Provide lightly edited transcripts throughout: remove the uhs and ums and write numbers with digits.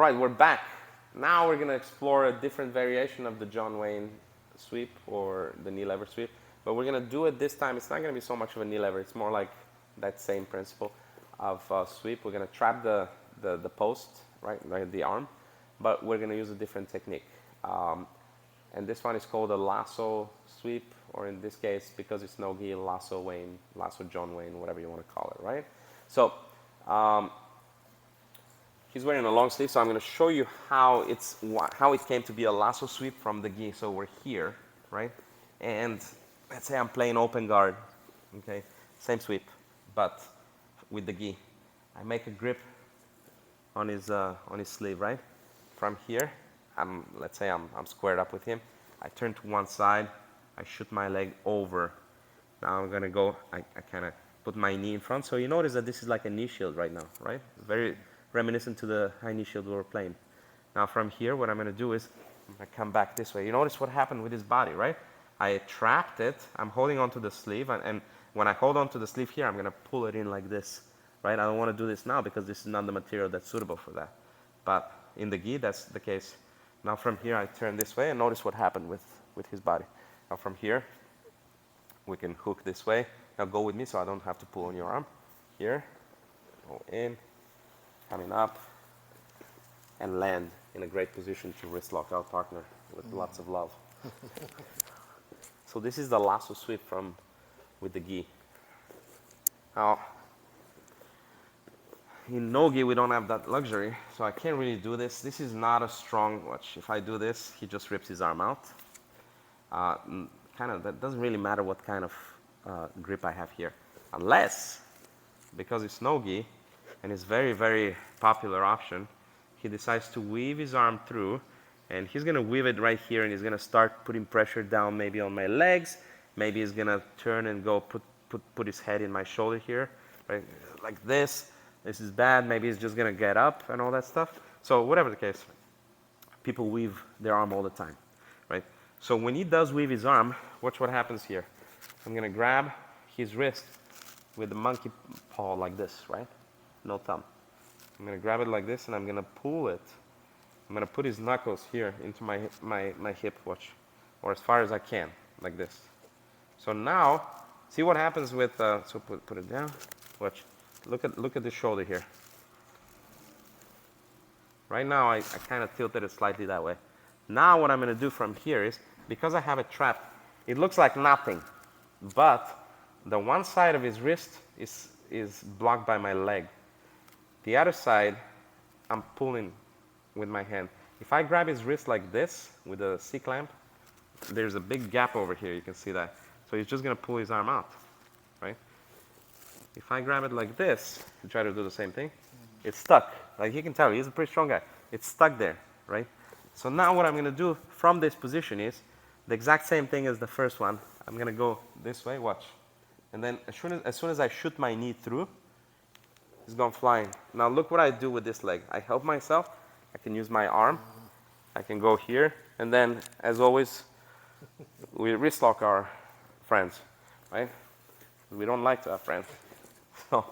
Right, we're back. Now we're going to explore a different variation of the John Wayne sweep or the knee lever sweep. But we're going to do it this time. It's not going to be so much of a knee lever. It's more like that same principle of sweep. We're going to trap the post, right, like the arm. But we're going to use a different technique. And this one is called a lasso sweep, or in this case, because it's no-gi, lasso Wayne, lasso John Wayne, whatever you want to call it, right? So he's wearing a long sleeve, so I'm going to show you how it came to be a lasso sweep from the gi. So we're here, right? And let's say I'm playing open guard, okay? Same sweep, but with the gi. I make a grip on his sleeve, right? From here, let's say I'm squared up with him. I turn to one side. I shoot my leg over. Now I'm going to go, I kind of put my knee in front. So you notice that this is like a knee shield right now, right? Very reminiscent to the high knee shield we were playing. Now from here, what I'm going to do is I come back this way. You notice what happened with his body, right? I trapped it. I'm holding onto the sleeve, and when I hold onto the sleeve here, I'm going to pull it in like this, right? I don't want to do this now because this is not the material that's suitable for that. But in the gi, that's the case. Now from here, I turn this way, and notice what happened with his body. Now from here, we can hook this way. Now go with me so I don't have to pull on your arm. Here, go in, coming up, and land in a great position to wrist lock our partner with lots of love. So this is the lasso sweep with the gi. Now, in no-gi, we don't have that luxury, so I can't really do this. This is not a strong watch. If I do this, he just rips his arm out. That doesn't really matter what kind of grip I have here. Unless, because it's no-gi, and it's very, very popular option, he decides to weave his arm through, and he's going to weave it right here, and he's going to start putting pressure down maybe on my legs. Maybe he's going to turn and go put his head in my shoulder here, right? Like this. This is bad. Maybe he's just going to get up and all that stuff. So whatever the case, people weave their arm all the time, right? So when he does weave his arm, watch what happens here. I'm going to grab his wrist with the monkey paw like this, right? No thumb. I'm going to grab it like this, and I'm going to pull it. I'm going to put his knuckles here into my hip, watch, or as far as I can, like this. So now, see what happens with, so put it down, watch. Look at the shoulder here. Right now, I kind of tilted it slightly that way. Now what I'm going to do from here is, because I have it trapped, it looks like nothing, but the one side of his wrist is blocked by my leg. The other side, I'm pulling with my hand. If I grab his wrist like this with a C-clamp, there's a big gap over here. You can see that. So he's just going to pull his arm out, right? If I grab it like this, and try to do the same thing, it's stuck. Like you can tell, he's a pretty strong guy. It's stuck there, right? So now what I'm going to do from this position is the exact same thing as the first one. I'm going to go this way, watch. And then as soon as I shoot my knee through, it's gone flying. Now look what I do with this leg. I help myself. I can use my arm. I can go here. And then, as always, we wrist lock our friends, right? We don't like to have friends. So,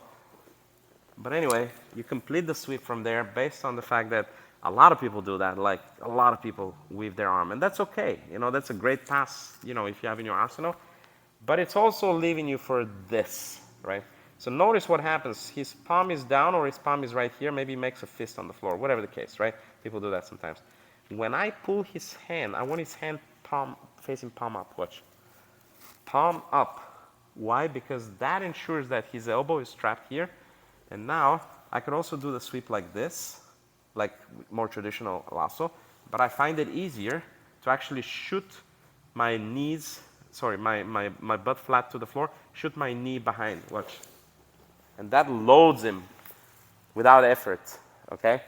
but anyway, you complete the sweep from there based on the fact that a lot of people do that. Like a lot of people weave their arm, and that's okay. You know, that's a great pass, you know, if you have in your arsenal. But it's also leaving you for this, right? So notice what happens. His palm is down or his palm is right here. Maybe he makes a fist on the floor, whatever the case, right? People do that sometimes. When I pull his hand, I want his hand facing palm up. Watch. Palm up. Why? Because that ensures that his elbow is trapped here. And now I could also do the sweep like this, like more traditional lasso. But I find it easier to actually shoot my knees, my butt flat to the floor, shoot my knee behind. Watch. And that loads him without effort, okay?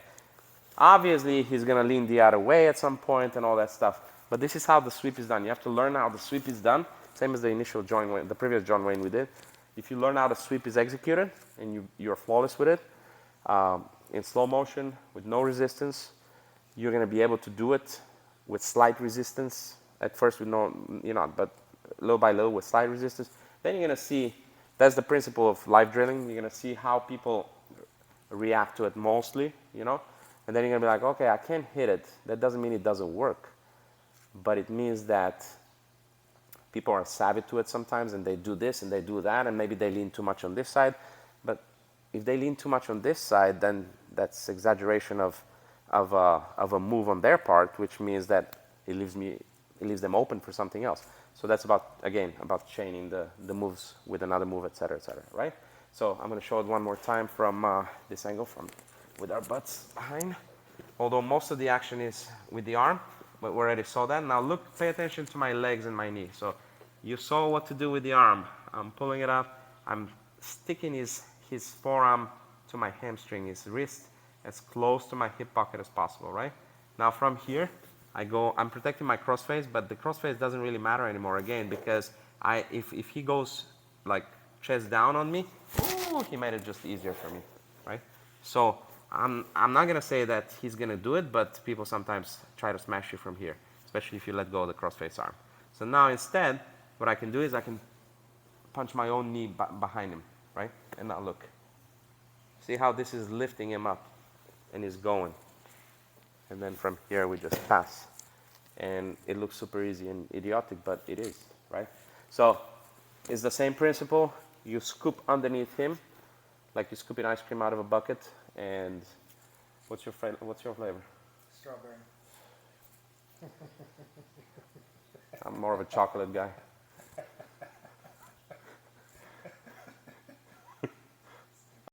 Obviously, he's going to lean the other way at some point and all that stuff. But this is how the sweep is done. You have to learn how the sweep is done, same as the initial John Wayne, the previous John Wayne we did. If you learn how the sweep is executed and you're flawless with it, in slow motion, with no resistance, you're going to be able to do it with slight resistance. At first, you're not, but little by little with slight resistance. Then you're going to see, that's the principle of live drilling. You're going to see how people react to it mostly, you know. And then you're gonna be like, okay, I can't hit it. That doesn't mean it doesn't work, but it means that people are savvy to it sometimes, and they do this and they do that, and maybe they lean too much on this side. But if they lean too much on this side, then that's exaggeration of a move on their part, which means that it leaves them open for something else. So that's about chaining the moves with another move, etc., right? So I'm going to show it one more time from this angle, with our butts behind. Although most of the action is with the arm, but we already saw that. Now look, pay attention to my legs and my knee. So you saw what to do with the arm. I'm pulling it up. I'm sticking his forearm to my hamstring, his wrist, as close to my hip pocket as possible, right? Now from here, I'm protecting my crossface, but the crossface doesn't really matter anymore, again, because if he goes like chest down on me, ooh, he made it just easier for me, right? So I'm not gonna say that he's gonna do it, but people sometimes try to smash you from here, especially if you let go of the crossface arm. So now instead, what I can do is I can punch my own knee behind him, right? And now look. See how this is lifting him up and he's going. And then from here we just pass. And it looks super easy and idiotic, but it is, right? So it's the same principle. You scoop underneath him, like you scooping ice cream out of a bucket. And what's your flavor? Strawberry. I'm more of a chocolate guy.